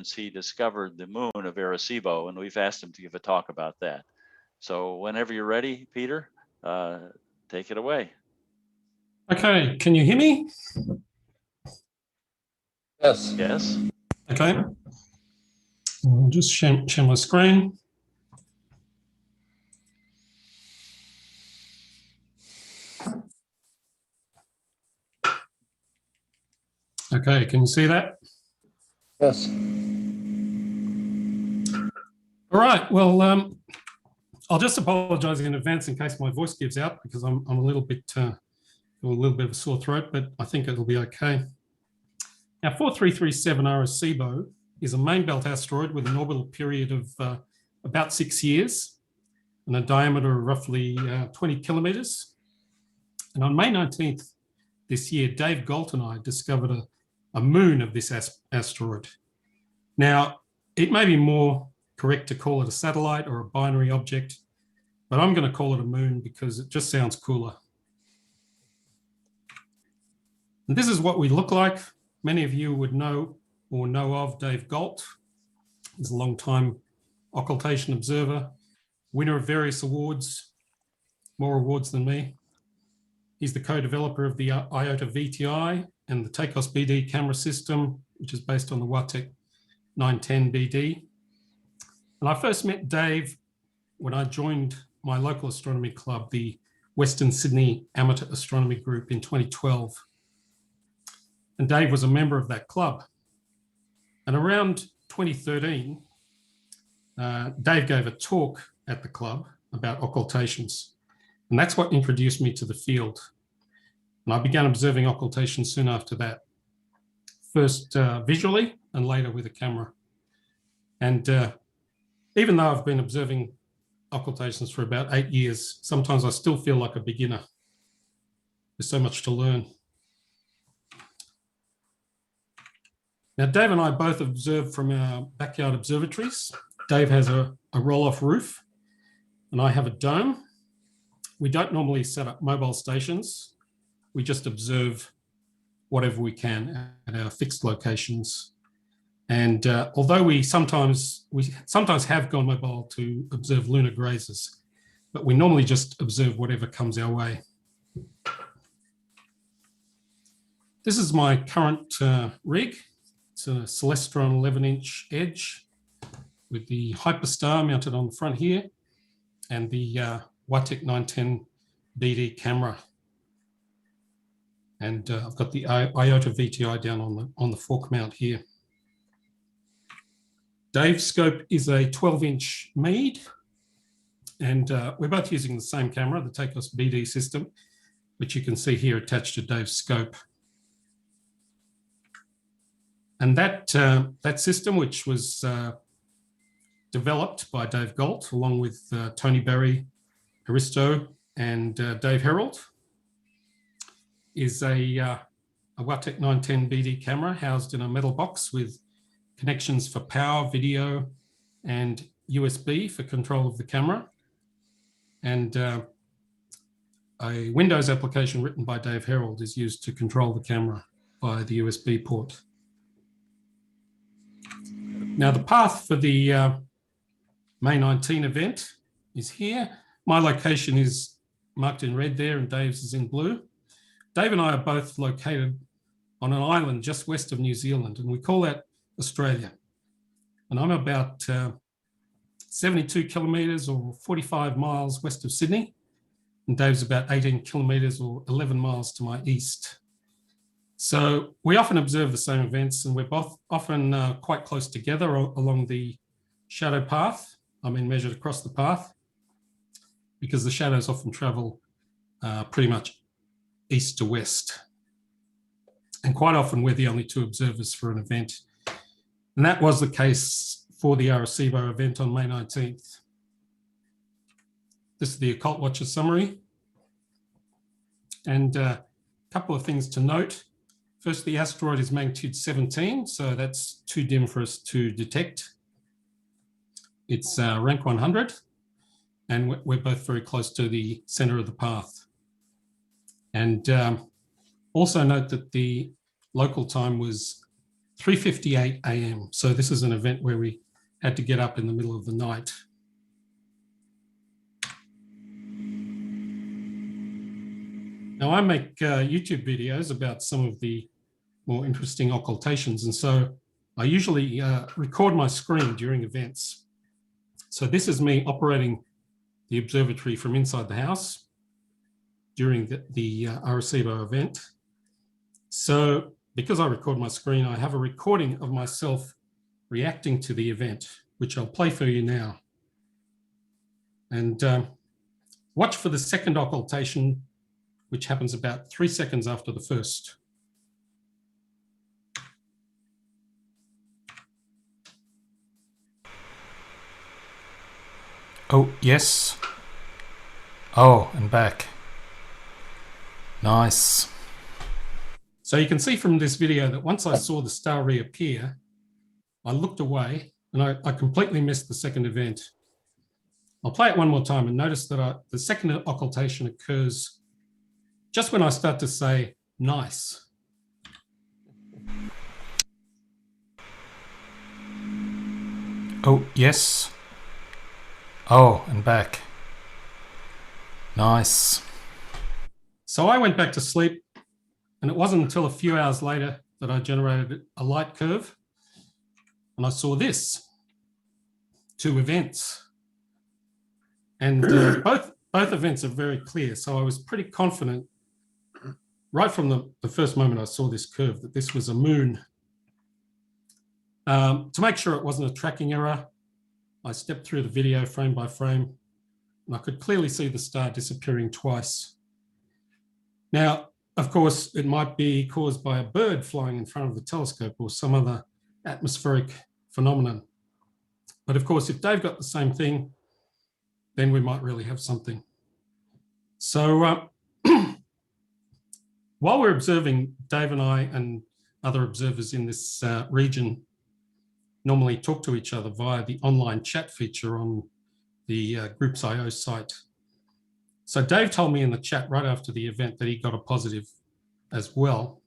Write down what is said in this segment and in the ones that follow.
he discovered the moon of Arecibo, and we've asked him to give a talk about that. So whenever you're ready, Peter, take it away. Okay, can you hear me? Yes. Yes. Okay. I'll just share my screen. Okay, can you see that? Yes. All right, well, I'll just apologize in advance in case my voice gives out, because I'm a little bit of a sore throat, but I think it'll be okay. Now, 4337 Arecibo is a main belt asteroid with an orbital period of about 6 years and a diameter of roughly 20 kilometers. And on May 19th this year, Dave Galt and I discovered a moon of this asteroid. Now, it may be more correct to call it a satellite or a binary object, but I'm going to call it a moon because it just sounds cooler. And this is what we look like. Many of you would know or know of Dave Galt. He's a long-time occultation observer, winner of various awards, more awards than me. He's the co-developer of the IOTA VTI and the Takeos BD camera system, which is based on the WATEC 910 BD. And I first met Dave when I joined my local astronomy club, the Western Sydney Amateur Astronomy Group, in 2012. And Dave was a member of that club. And around 2013, Dave gave a talk at the club about occultations. And that's what introduced me to the field. And I began observing occultation soon after that, first visually and later with a camera. And even though I've been observing occultations for about 8 years, sometimes I still feel like a beginner. There's so much to learn. Now, Dave and I both observe from our backyard observatories. Dave has a roll-off roof and I have a dome. We don't normally set up mobile stations. We just observe whatever we can at our fixed locations. And although we sometimes have gone mobile to observe lunar grazers, but we normally just observe whatever comes our way. This is my current rig. It's a Celestron 11-inch Edge with the Hyperstar mounted on the front here and the WATEC 910 BD camera. And I've got the IOTA VTI down on the fork mount here. Dave's scope is a 12-inch Meade, and we're both using the same camera, the Takeos BD system, which you can see here attached to Dave's scope. And that system, which was developed by Dave Galt, along with Tony Barry, Haristo, and Dave Herold, is a WATEC 910 BD camera housed in a metal box with connections for power, video, and USB for control of the camera, and a Windows application written by Dave Herold is used to control the camera via the USB port. Now, the path for the May 19 event is here. My location is marked in red there and Dave's is in blue. Dave and I are both located on an island just west of New Zealand, and we call that Australia. And I'm about 72 kilometres or 45 miles west of Sydney, and Dave's about 18 kilometres or 11 miles to my east. So we often observe the same events, and we're both often quite close together along the shadow path. I mean, measured across the path, because the shadows often travel pretty much east to west. And quite often we're the only two observers for an event. And that was the case for the Arecibo event on May 19th. This is the Occult Watcher summary. And a couple of things to note. First, the asteroid is magnitude 17, so that's too dim for us to detect. It's rank 100, and we're both very close to the center of the path. And also note that the local time was 3:58 a.m. So this is an event where we had to get up in the middle of the night. Now, I make YouTube videos about some of the more interesting occultations, and so I usually record my screen during events. So this is me operating the observatory from inside the house during the Arecibo event. So because I record my screen, I have a recording of myself reacting to the event, which I'll play for you now. And watch for the second occultation, which happens about 3 seconds after the first. Oh, yes. Oh, and back. Nice. So you can see from this video that once I saw the star reappear, I looked away and I completely missed the second event. I'll play it one more time and notice that the second occultation occurs just when I start to say, nice. Oh, yes. Oh, and back. Nice. So I went back to sleep, and it wasn't until a few hours later that I generated a light curve, and I saw this, 2 events. And both events are very clear. So I was pretty confident right from the first moment I saw this curve that this was a moon. To make sure it wasn't a tracking error, I stepped through the video frame by frame, and I could clearly see the star disappearing twice. Now, of course, it might be caused by a bird flying in front of the telescope or some other atmospheric phenomenon. But of course, if Dave got the same thing, then we might really have something. So while we're observing, Dave and I and other observers in this region normally talk to each other via the online chat feature on the Groups IO site. So Dave told me in the chat right after the event that he got a positive as well,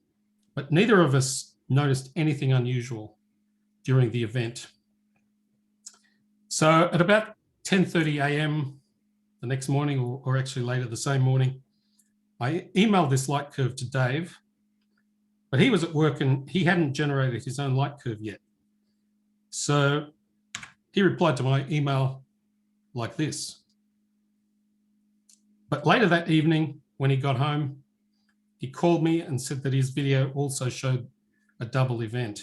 but neither of us noticed anything unusual during the event. So at about 10:30 a.m. the next morning, or actually later the same morning, I emailed this light curve to Dave, but he was at work and he hadn't generated his own light curve yet. So he replied to my email like this. But later that evening, when he got home, he called me and said that his video also showed a double event.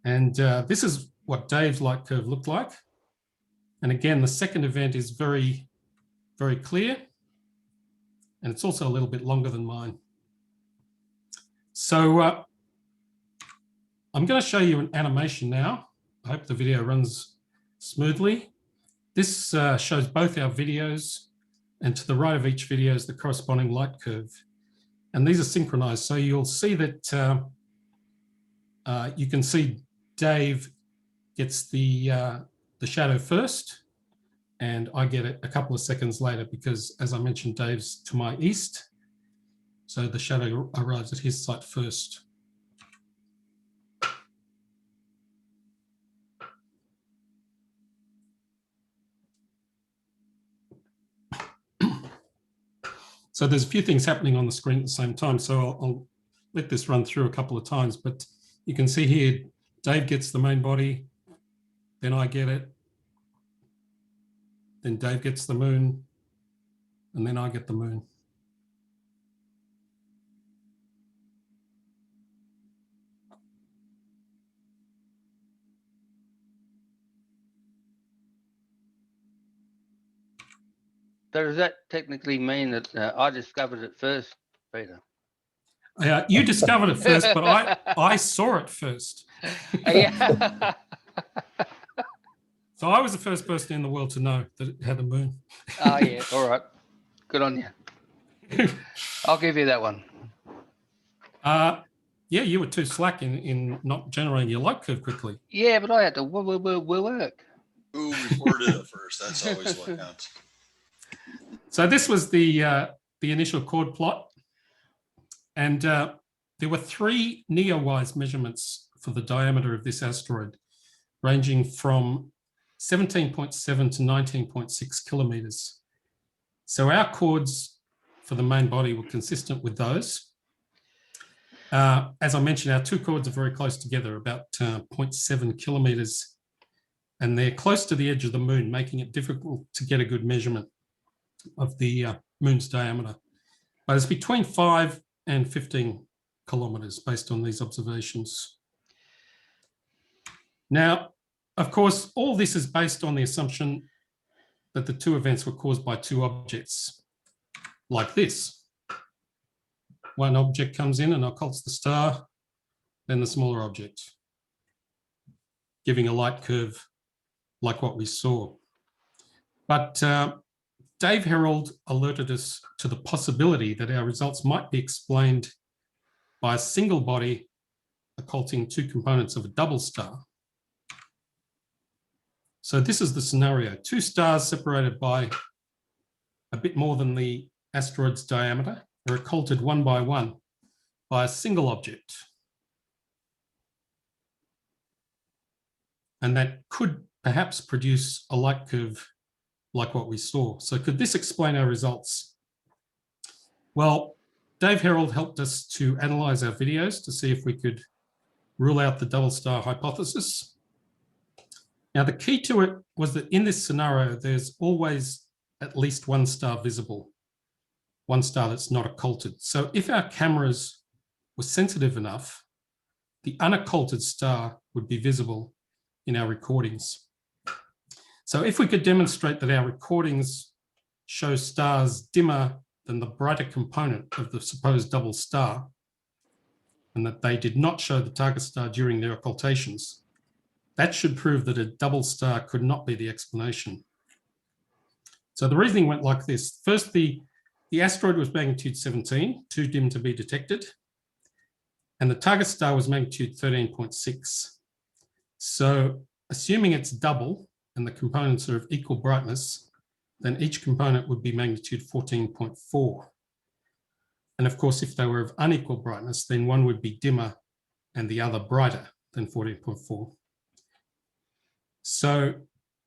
And this is what Dave's light curve looked like. And again, the second event is very, very clear. And it's also a little bit longer than mine. So I'm going to show you an animation now. I hope the video runs smoothly. This shows both our videos, and to the right of each video is the corresponding light curve. And these are synchronized. So you'll see that you can see Dave gets the shadow first, and I get it a couple of seconds later because, as I mentioned, Dave's to my east. So the shadow arrives at his site first. So there's a few things happening on the screen at the same time. So I'll let this run through a couple of times, but you can see here, Dave gets the main body, then I get it, then Dave gets the moon, and then I get the moon. So does that technically mean that I discovered it first, Peter? You discovered it first, but I saw it first. Yeah. So I was the first person in the world to know that it had a moon. Oh, yeah. All right. Good on you. I'll give you that one. Yeah, you were too slack in not generating your light curve quickly. Yeah, but I had to work. Who reported it first? That's always what counts. So this was the initial chord plot, and there were 3 neowise measurements for the diameter of this asteroid, ranging from 17.7 to 19.6 kilometers. So our chords for the main body were consistent with those. As I mentioned, our 2 chords are very close together, about 0.7 kilometers, and they're close to the edge of the moon, making it difficult to get a good measurement of the moon's diameter. But it's between 5 and 15 kilometers based on these observations. Now, of course, all this is based on the assumption that the 2 events were caused by 2 objects, like this. One object comes in and occults the star, then the smaller object, giving a light curve like what we saw. But Dave Herold alerted us to the possibility that our results might be explained by a single body occulting 2 components of a double star. So this is the scenario: 2 stars separated by a bit more than the asteroid's diameter are occulted one by one by a single object. And that could perhaps produce a light curve like what we saw. So could this explain our results? Well, Dave Herold helped us to analyze our videos to see if we could rule out the double star hypothesis. Now, the key to it was that in this scenario, there's always at least 1 star visible, 1 star that's not occulted. So if our cameras were sensitive enough, the unocculted star would be visible in our recordings. So if we could demonstrate that our recordings show stars dimmer than the brighter component of the supposed double star, and that they did not show the target star during their occultations, that should prove that a double star could not be the explanation. So the reasoning went like this. First, the asteroid was magnitude 17, too dim to be detected, and the target star was magnitude 13.6. So assuming it's double and the components are of equal brightness, then each component would be magnitude 14.4. And of course, if they were of unequal brightness, then one would be dimmer and the other brighter than 14.4. So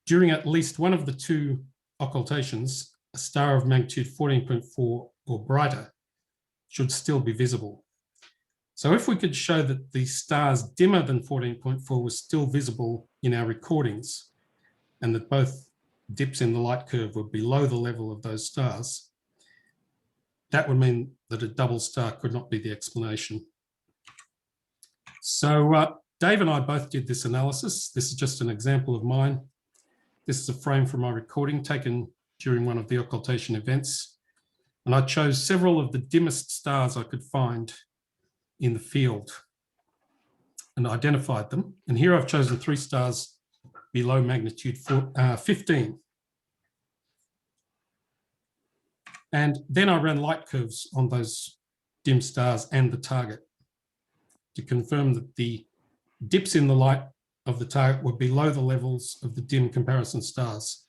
during at least one of the 2 occultations, a star of magnitude 14.4 or brighter should still be visible. So if we could show that the stars dimmer than 14.4 were still visible in our recordings, and that both dips in the light curve were below the level of those stars, that would mean that a double star could not be the explanation. So Dave and I both did this analysis. This is just an example of mine. This is a frame from my recording taken during one of the occultation events. And I chose several of the dimmest stars I could find in the field and identified them. And here I've chosen 3 stars below magnitude 15. And then I ran light curves on those dim stars and the target to confirm that the dips in the light of the target were below the levels of the dim comparison stars.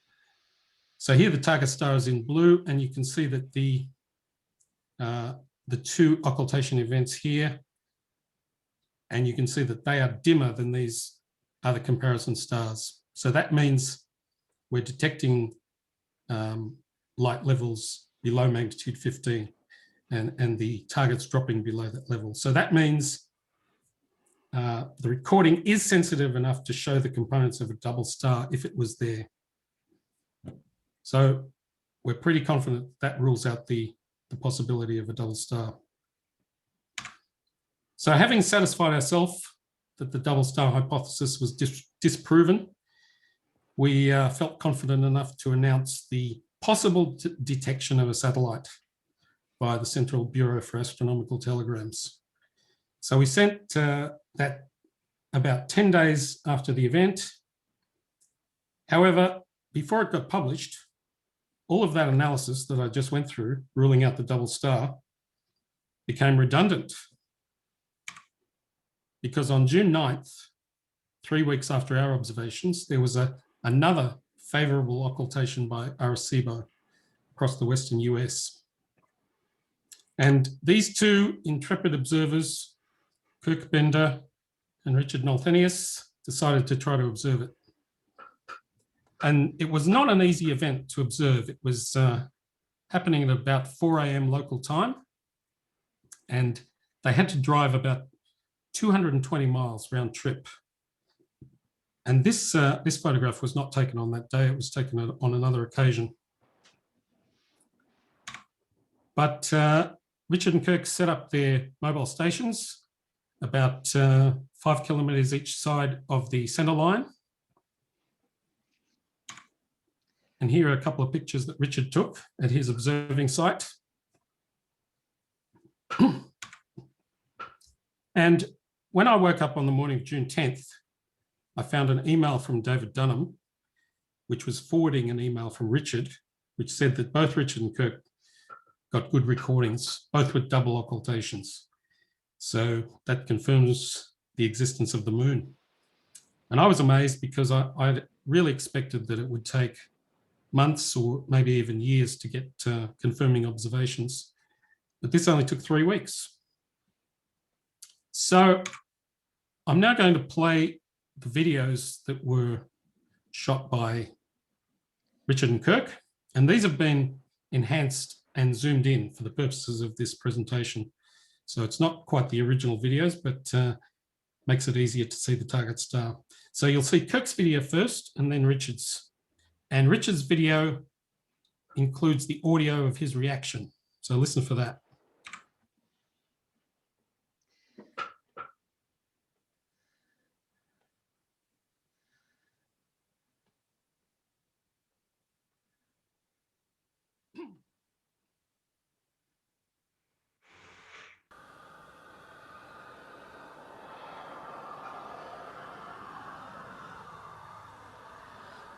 So here the target star is in blue, and you can see that the 2 occultation events here, and you can see that they are dimmer than these other comparison stars. So that means we're detecting light levels below magnitude 15, and the target's dropping below that level. So that means the recording is sensitive enough to show the components of a double star if it was there. So we're pretty confident that rules out the possibility of a double star. So having satisfied ourselves that the double star hypothesis was disproven, we felt confident enough to announce the possible detection of a satellite by the Central Bureau for Astronomical Telegrams. So we sent that about 10 days after the event. However, before it got published, all of that analysis that I just went through, ruling out the double star, became redundant. Because on June 9th, 3 weeks after our observations, there was another favorable occultation by Arecibo across the Western US. And these 2 intrepid observers Kirk Bender and Richard Nolthenius decided to try to observe it. And it was not an easy event to observe. It was happening at about 4 a.m. local time. And they had to drive about 220 miles round trip. And this photograph was not taken on that day. It was taken on another occasion. But Richard and Kirk set up their mobile stations about 5 kilometres each side of the centre line. And here are a couple of pictures that Richard took at his observing site. And when I woke up on the morning of June 10th, I found an email from David Dunham, which was forwarding an email from Richard, which said that both Richard and Kirk got good recordings, both with double occultations. So that confirms the existence of the moon. And I was amazed because I really expected that it would take months or maybe even years to get confirming observations. But this only took 3 weeks. So I'm now going to play the videos that were shot by Richard and Kirk. And these have been enhanced and zoomed in for the purposes of this presentation. So it's not quite the original videos, but makes it easier to see the target star. So you'll see Kirk's video first and then Richard's. And Richard's video includes the audio of his reaction. So listen for that.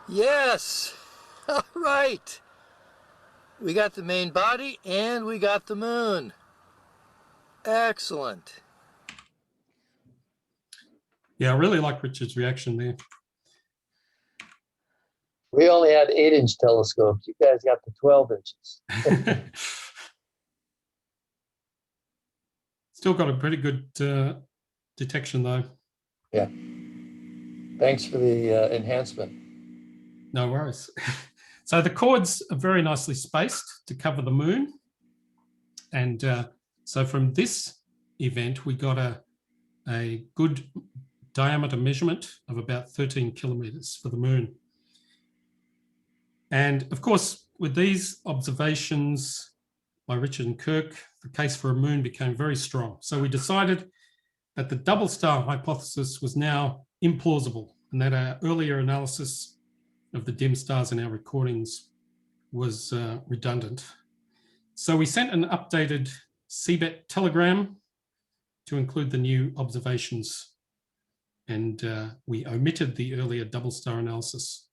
Yes. All right. We got the main body and we got the moon. Excellent. Yeah, I really like Richard's reaction there. We only had 8-inch telescopes. You guys got the 12 inches. Still got a pretty good detection though. Yeah. Thanks for the enhancement. No worries. So the chords are very nicely spaced to cover the moon. And so from this event, we got a good diameter measurement of about 13 kilometers for the moon. And of course, with these observations by Richard and Kirk, the case for a moon became very strong. So we decided that the double star hypothesis was now implausible and that our earlier analysis of the dim stars in our recordings was redundant. So we sent an updated CBET telegram to include the new observations, and we omitted the earlier double star analysis.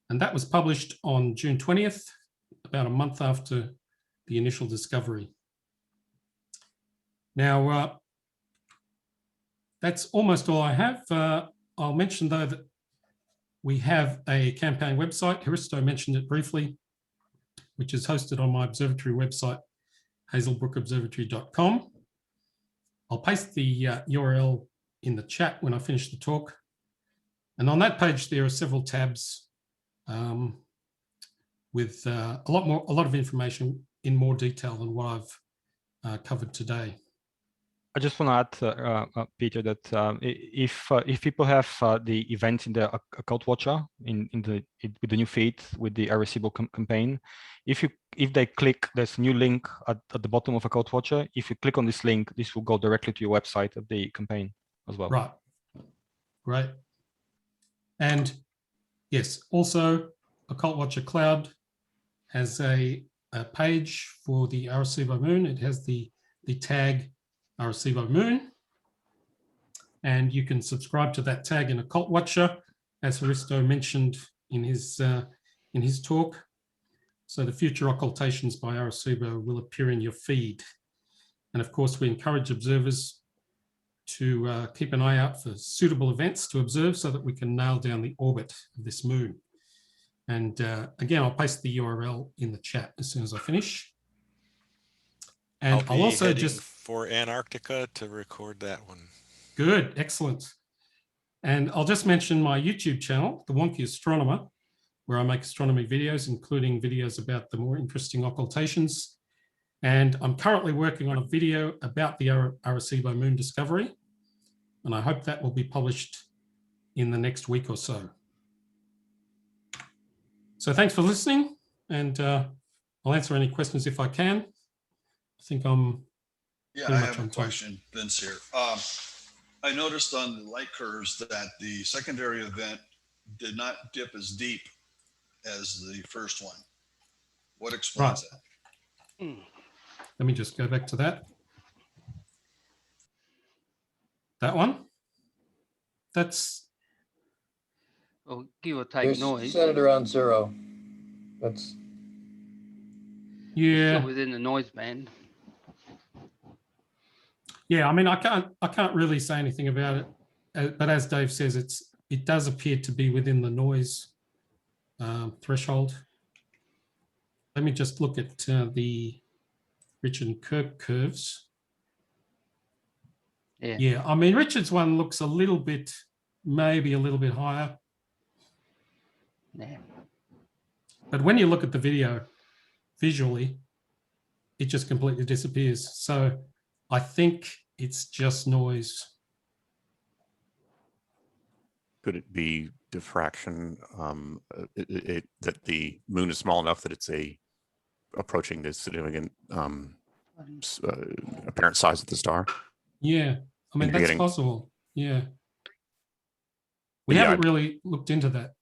And that was published on June 20th, about a month after the initial discovery. Now, that's almost all I have. I'll mention though that we have a campaign website. Hristo mentioned it briefly, which is hosted on my observatory website, hazelbrookobservatory.com. I'll paste the URL in the chat when I finish the talk. And on that page, there are several tabs with a lot of information in more detail than what I've covered today. I just want to add, Peter, that if people have the events in the Occult Watcher with the new feed with the Arecibo campaign, if they click, there's a new link at the bottom of Occult Watcher. If you click on this link, this will go directly to your website of the campaign as well. Right, great. And yes, also Occult Watcher Cloud has a page for the Arecibo moon. It has the tag Arecibo moon, and you can subscribe to that tag in Occult Watcher, as Hristo mentioned in his talk. So the future occultations by Arecibo will appear in your feed. And of course, we encourage observers to keep an eye out for suitable events to observe so that we can nail down the orbit of this moon. And again, I'll paste the URL in the chat as soon as I finish. And I'll also just for Antarctica to record that one. Good, excellent. And I'll just mention my YouTube channel, The Wonky Astronomer, where I make astronomy videos, including videos about the more interesting occultations. And I'm currently working on a video about the Arecibo moon discovery. And I hope that will be published in the next week or so. So thanks for listening, and I'll answer any questions if I can. I think I'm Yeah, pretty I much have a on time. question, Vince here. I noticed on the light curves that the secondary event did not dip as deep as the first one. What explains that? Let me just go back to that. That one? That's, Well, give or take There's noise. centered around 0. That's It's yeah. still within the noise band. Yeah, I mean, I can't really say anything about it, but as Dave says, it does appear to be within the noise threshold. Let me just look at the Richard and Kirk curves. Yeah. Yeah, I mean, Richard's one looks a little bit, maybe a little bit higher. Yeah. But when you look at the video visually, it just completely disappears. So I think it's just noise. Could it be diffraction? That the moon is small enough that it's approaching the significant apparent size of the star? Yeah, I mean, you're that's possible. Yeah. We Yeah, haven't really looked into that.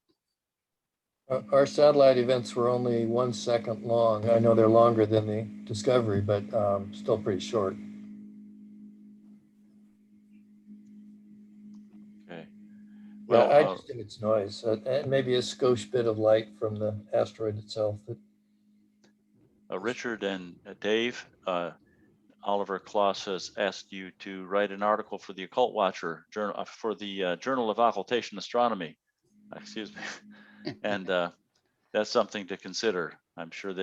our satellite events were only 1 second long. I know they're longer than the Discovery, but still pretty short. Okay. Well, Well, I just think it's noise, and maybe a skosh bit of light from the asteroid itself. Richard and Dave, Oliver Kloss has asked you to write an article for the Occult Watcher journal, for the Journal of Occultation Astronomy. Excuse me, and that's something to consider. I'm sure they